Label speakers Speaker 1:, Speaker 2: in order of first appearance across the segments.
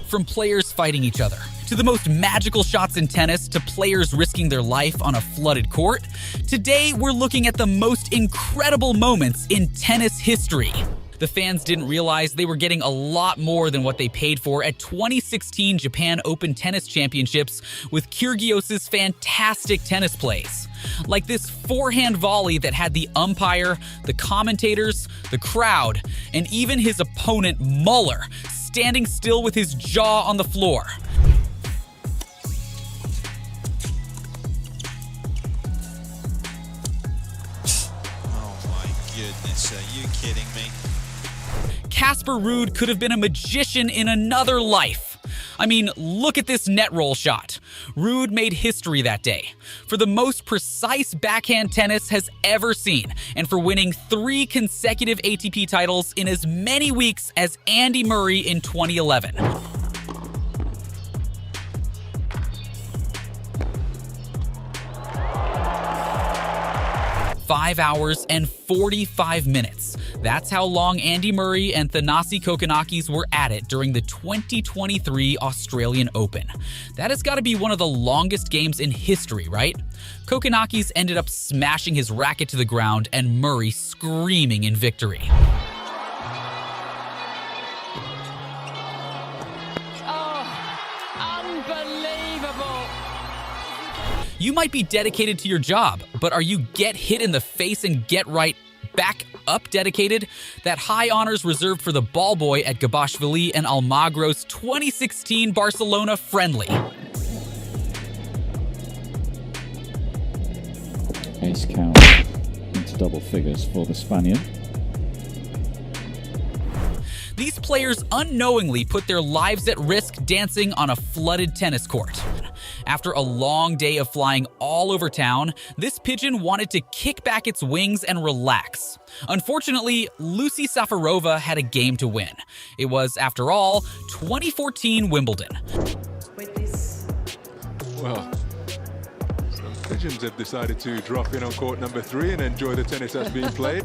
Speaker 1: From players fighting each other, to the most magical shots in tennis, to players risking their life on a flooded court, today we're looking at the most incredible moments in tennis history. The fans didn't realize they were getting a lot more than what they paid for at 2016 Japan Open Tennis Championships with Kyrgios's fantastic tennis plays. Like this forehand volley that had the umpire, the commentators, the crowd, and even his opponent Muller standing still with his jaw on the floor.
Speaker 2: Oh my goodness, are you kidding me?
Speaker 1: Casper Ruud could have been a magician in another life. I mean, look at this net roll shot. Ruud made history that day for the most precise backhand tennis has ever seen, and for winning 3 consecutive ATP titles in as many weeks as Andy Murray in 2011. "5 hours and 45 minutes. That's how long Andy Murray and Thanasi Kokkinakis were at it during the 2023 Australian Open. That has got to be one of the longest games in history, right? Kokkinakis ended up smashing his racket to the ground and Murray screaming in victory. You might be dedicated to your job, but are you get hit in the face and get right back up dedicated? That high honor's reserved for the ball boy at Gabashvili and Almagro's 2016 Barcelona friendly.
Speaker 3: Ace count into double figures for the Spaniard.
Speaker 1: These players unknowingly put their lives at risk dancing on a flooded tennis court. After a long day of flying all over town, this pigeon wanted to kick back its wings and relax. Unfortunately, Lucy Safarova had a game to win. It was, after all, 2014 Wimbledon.
Speaker 4: Well, some pigeons have decided to drop in on court number 3 and enjoy the tennis that's being played.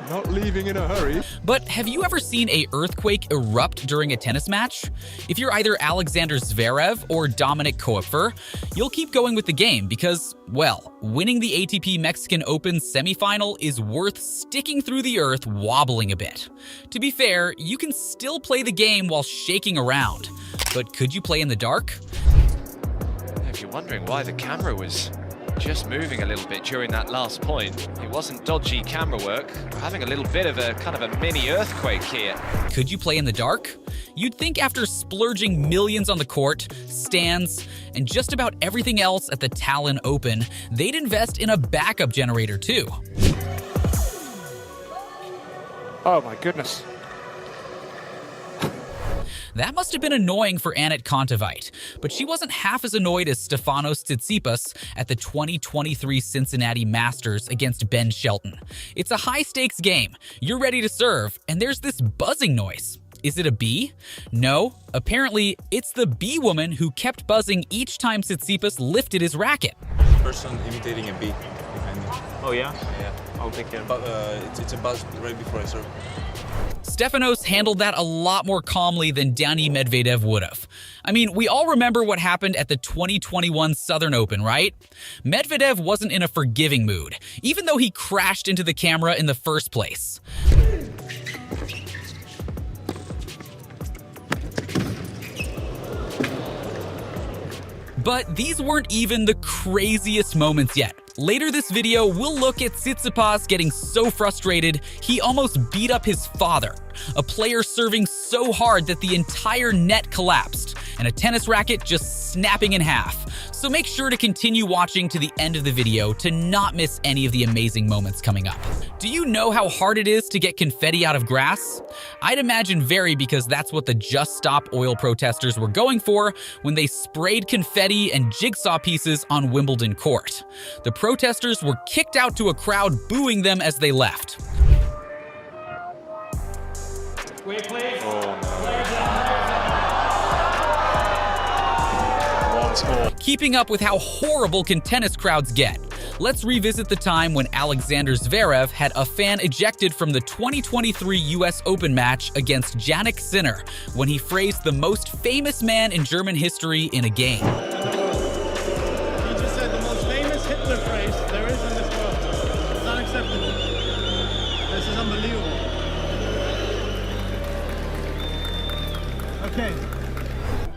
Speaker 4: Not leaving in a hurry.
Speaker 1: But have you ever seen an earthquake erupt during a tennis match? If you're either Alexander Zverev or Dominic Koepfer, you'll keep going with the game because, well, winning the ATP Mexican Open semifinal is worth sticking through the earth wobbling a bit. To be fair, you can still play the game while shaking around. But could you play in the dark?
Speaker 5: If you're wondering why the camera was just moving a little bit during that last point, it wasn't dodgy camera work. We're having a little bit of a kind of a mini earthquake here.
Speaker 1: Could you play in the dark? You'd think after splurging millions on the court, stands, and just about everything else at the Tallinn Open, they'd invest in a backup generator too.
Speaker 6: Oh my goodness.
Speaker 1: That must have been annoying for Anett Kontaveit, but she wasn't half as annoyed as Stefanos Tsitsipas at the 2023 Cincinnati Masters against Ben Shelton. It's a high-stakes game. You're ready to serve, and there's this buzzing noise. Is it a bee? No. Apparently, it's the bee woman who kept buzzing each time Tsitsipas lifted his racket.
Speaker 7: Person imitating a bee behind me.
Speaker 8: Oh yeah?
Speaker 7: Yeah.
Speaker 8: I'll take care.
Speaker 7: But it's a buzz right before I serve.
Speaker 1: Stefanos handled that a lot more calmly than Dani Medvedev would have. I mean, we all remember what happened at the 2021 Southern Open, right? Medvedev wasn't in a forgiving mood, even though he crashed into the camera in the first place. But these weren't even the craziest moments yet. Later this video, we'll look at Tsitsipas getting so frustrated, he almost beat up his father, a player serving so hard that the entire net collapsed, and a tennis racket just snapping in half. So make sure to continue watching to the end of the video to not miss any of the amazing moments coming up. Do you know how hard it is to get confetti out of grass? I'd imagine very, because that's what the Just Stop Oil protesters were going for when they sprayed confetti and jigsaw pieces on Wimbledon court. The protesters were kicked out to a crowd booing them as they left.
Speaker 8: Wait, please.
Speaker 1: Keeping up with how horrible can tennis crowds get. Let's revisit the time when Alexander Zverev had a fan ejected from the 2023 US Open match against Jannik Sinner when he phrased the most famous man in German history in a game.
Speaker 8: He just said the most famous Hitler phrase there is in this world. It's unacceptable. This is unbelievable. Okay.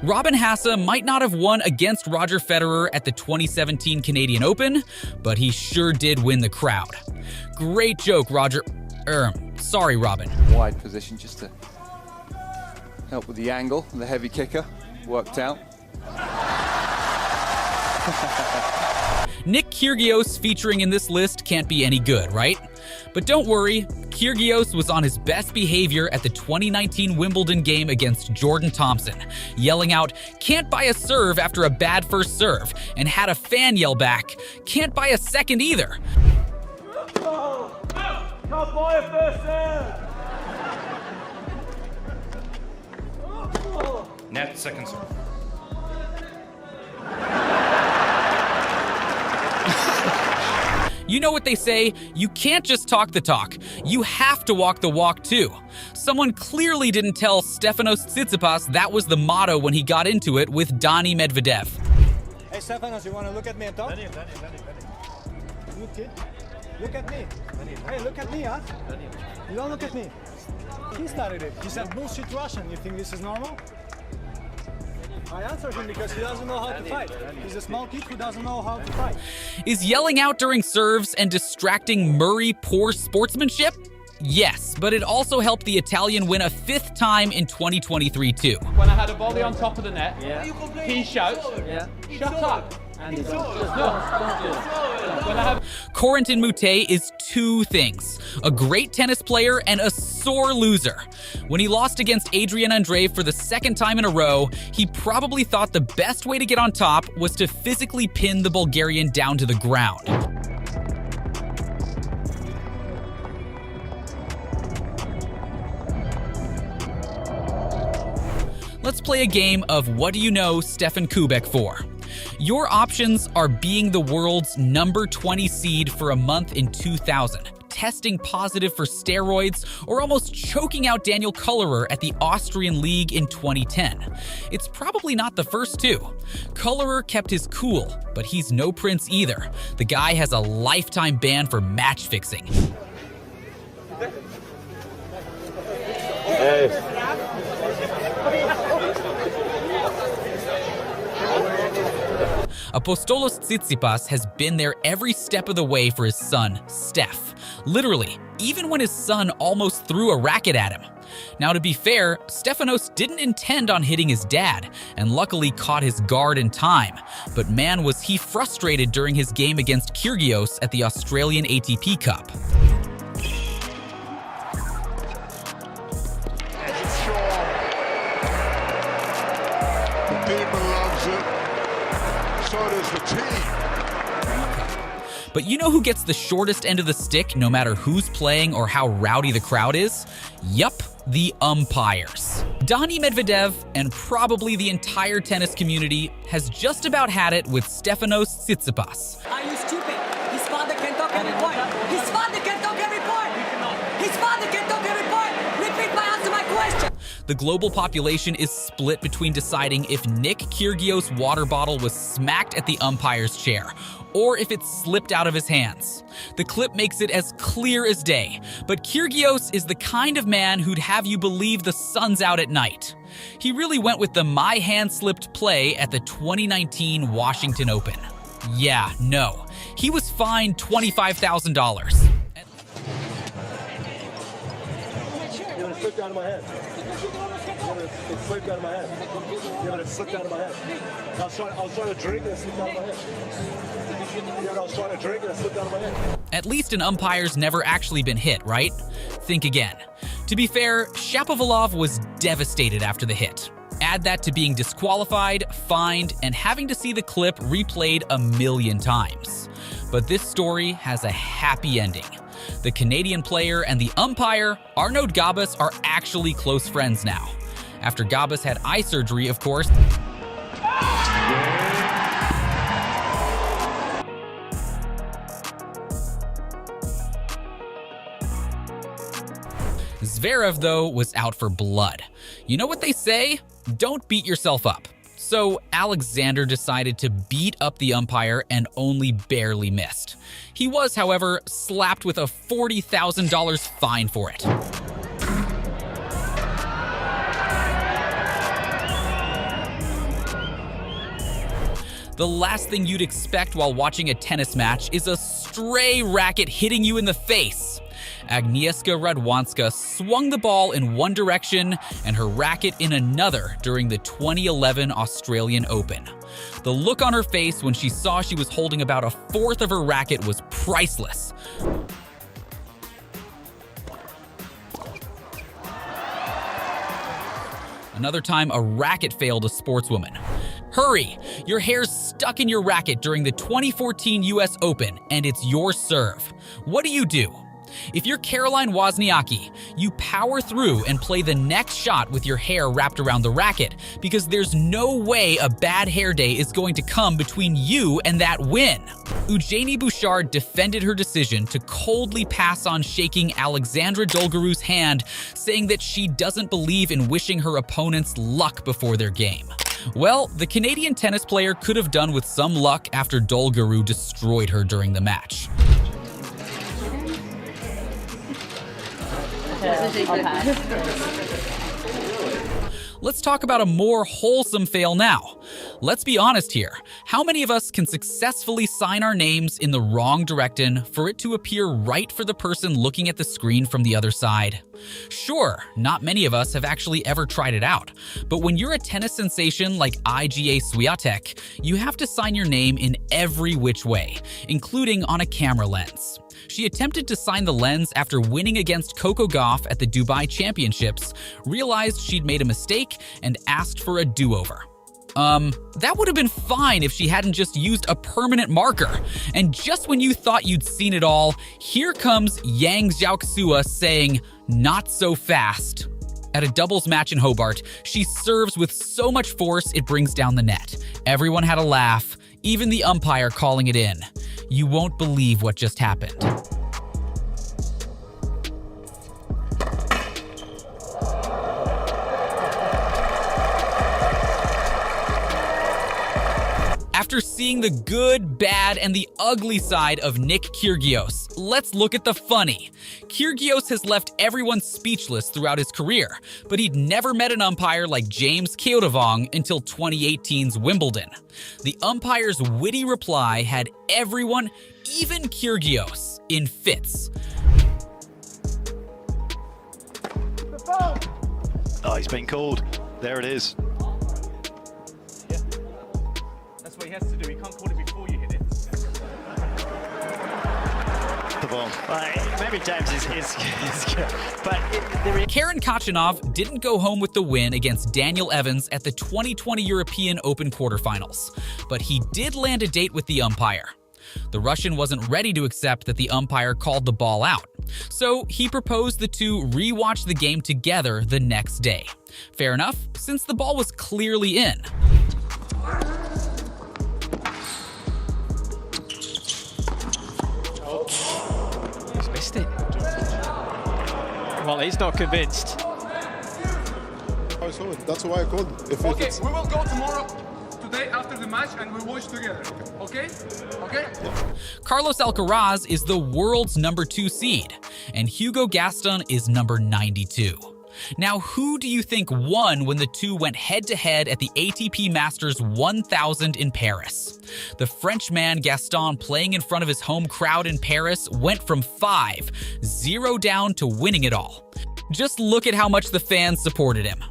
Speaker 1: Robin Haase might not have won against Roger Federer at the 2017 Canadian Open, but he sure did win the crowd. Great joke, Roger. Sorry, Robin.
Speaker 9: Wide position just to help with the angle. The heavy kicker worked out.
Speaker 1: Nick Kyrgios featuring in this list can't be any good, right? But don't worry, Kyrgios was on his best behavior at the 2019 Wimbledon game against Jordan Thompson, yelling out, "Can't buy a serve" after a bad first serve, and had a fan yell back, "Can't buy a second either."
Speaker 8: Can't buy a first serve.
Speaker 10: Net second serve.
Speaker 1: You know what they say, you can't just talk the talk, you have to walk the walk too. Someone clearly didn't tell Stefanos Tsitsipas that was the motto when he got into it with Dani Medvedev.
Speaker 8: Hey Stefanos, you want to look at me and talk? Look, kid. Look at me. Hey, look at me, huh? You don't look at me. He started it. He said bullshit Russian. You think this is normal? I answered him because he doesn't know how to fight. He's a small kid who doesn't know how to fight.
Speaker 1: Is yelling out during serves and distracting Murray poor sportsmanship? Yes, but it also helped the Italian win a 5th time in 2023 too.
Speaker 11: When I had a volley on top of the net, he shouts, "Shut up!"
Speaker 1: Corentin Moutet is two things: a great tennis player and a sore loser. When he lost against Adrian Andreev for the 2nd time in a row, he probably thought the best way to get on top was to physically pin the Bulgarian down to the ground. Let's play a game of What Do You Know Stefan Kubek for? Your options are being the world's number 20 seed for a month in 2000, testing positive for steroids, or almost choking out Daniel Kullerer at the Austrian League in 2010. It's probably not the first two. Kullerer kept his cool, but he's no prince either. The guy has a lifetime ban for match fixing.
Speaker 8: Hey.
Speaker 1: Apostolos Tsitsipas has been there every step of the way for his son, Steph. Literally, even when his son almost threw a racket at him. Now, to be fair, Stefanos didn't intend on hitting his dad, and luckily caught his guard in time. But man, was he frustrated during his game against Kyrgios at the Australian ATP Cup. But you know who gets the shortest end of the stick no matter who's playing or how rowdy the crowd is? Yup, the umpires. Dani Medvedev, and probably the entire tennis community, has just about had it with Stefanos Tsitsipas.
Speaker 12: Are you stupid? His father can talk every point. His father can talk every point. His father can talk every point. Repeat my answer my question.
Speaker 1: The global population is split between deciding if Nick Kyrgios' water bottle was smacked at the umpire's chair, or if it slipped out of his hands. The clip makes it as clear as day, but Kyrgios is the kind of man who'd have you believe the sun's out at night. He really went with the "my hand slipped" play at the 2019 Washington Open. Yeah, no. He was fined $25,000.
Speaker 8: It slipped out of my head. It slipped out of my head. Yeah, but it slipped out of my head. I was trying to drink and it slipped out of my head. Yeah, I was trying to drink and it slipped out of my head.
Speaker 1: At least an umpire's never actually been hit, right? Think again. To be fair, Shapovalov was devastated after the hit. Add that to being disqualified, fined, and having to see the clip replayed a million times. But this story has a happy ending. The Canadian player and the umpire, Arnaud Gabas, are actually close friends now. After Gabas had eye surgery, of course. Zverev, though, was out for blood. You know what they say? Don't beat yourself up. So Alexander decided to beat up the umpire and only barely missed. He was, however, slapped with a $40,000 fine for it. The last thing you'd expect while watching a tennis match is a stray racket hitting you in the face. Agnieszka Radwanska swung the ball in one direction and her racket in another during the 2011 Australian Open. The look on her face when she saw she was holding about a fourth of her racket was priceless. Another time, a racket failed a sportswoman. Hurry! Your hair's stuck in your racket during the 2014 US Open, and it's your serve. What do? If you're Caroline Wozniacki, you power through and play the next shot with your hair wrapped around the racket, because there's no way a bad hair day is going to come between you and that win. Eugenie Bouchard defended her decision to coldly pass on shaking Alexandra Dolgorou's hand, saying that she doesn't believe in wishing her opponents luck before their game. Well, the Canadian tennis player could have done with some luck after Dolgorou destroyed her during the match. Let's talk about a more wholesome fail now. Let's be honest here. How many of us can successfully sign our names in the wrong direction for it to appear right for the person looking at the screen from the other side? Sure, not many of us have actually ever tried it out, but when you're a tennis sensation like Iga Swiatek, you have to sign your name in every which way, including on a camera lens. She attempted to sign the lens after winning against Coco Gauff at the Dubai Championships, realized she'd made a mistake, and asked for a do-over. That would have been fine if she hadn't just used a permanent marker. And just when you thought you'd seen it all, here comes Yang Xiaoxua saying, "Not so fast." At a doubles match in Hobart, she serves with so much force it brings down the net. Everyone had a laugh, even the umpire calling it in. You won't believe what just happened. After seeing the good, bad, and the ugly side of Nick Kyrgios, let's look at the funny. Kyrgios has left everyone speechless throughout his career, but he'd never met an umpire like James Keotavong until 2018's Wimbledon. The umpire's witty reply had everyone, even Kyrgios, in fits.
Speaker 10: Oh, he's been called. There it is.
Speaker 11: That's what he has to do. He can't call it before you hit it.
Speaker 10: The ball.
Speaker 11: Maybe James is good. But
Speaker 1: Karen Khachanov didn't go home with the win against Daniel Evans at the 2020 European Open quarterfinals, but he did land a date with the umpire. The Russian wasn't ready to accept that the umpire called the ball out, so he proposed the two rewatch the game together the next day. Fair enough, since the ball was clearly in.
Speaker 11: he's missed it. Well, he's not convinced.
Speaker 7: I saw it. That's why I called.
Speaker 13: Okay, we will go tomorrow, today after the match, and we'll watch together. Okay? Okay?
Speaker 1: Carlos Alcaraz is the world's #2 seed, and Hugo Gaston is number 92. Now, who do you think won when the two went head-to-head at the ATP Masters 1000 in Paris? The Frenchman Gaston, playing in front of his home crowd in Paris, went from 5-0 down to winning it all. Just look at how much the fans supported him.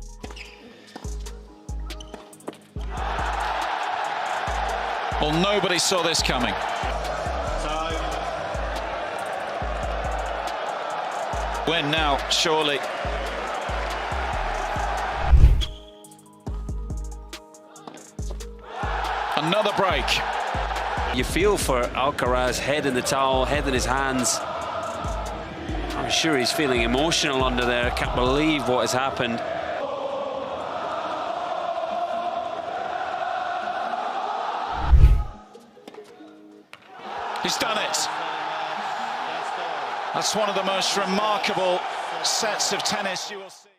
Speaker 10: Well, nobody saw this coming. Win now, surely. Another break.
Speaker 14: You feel for Alcaraz, head in the towel, head in his hands. I'm sure he's feeling emotional under there. Can't believe what has happened.
Speaker 10: He's done it. That's one of the most remarkable sets of tennis you will see.